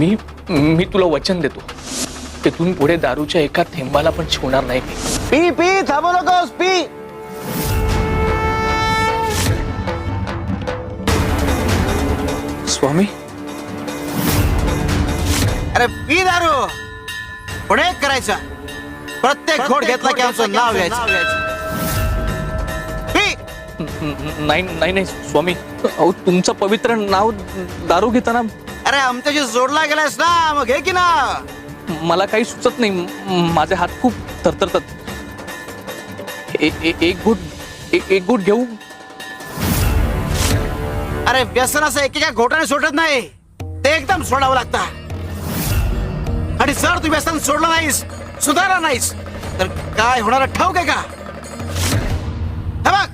मी मी तुला वचन देतो, तिथून पुढे दारूच्या एका थेंबाला पण शिवणार नाही मी. पी पी, थांबू नकोस, पी. स्वामी, अरे पी दारू, पुढे करायचा. प्रत्येक घोट घेतला की आमचं नाव घ्यायचं. पी. नाही नाही नाही स्वामी, अहो तुमचं पवित्र नाव दारू घेताना अरे आमच्याशी जोडला गेलास ना, मग घे की ना. मला काही सुचत नाही, माझे हात खूप थरथरतात. एक घोट घेऊ. अरे व्यसन असं एकेका घोटाने सोडत नाही, ते एकदम सोडावं लागतं. आणि जर तू व्यसन सोडलं नाहीस, सुधारला नाहीस, तर काय होणार ठाऊक आहे का? हे बघ,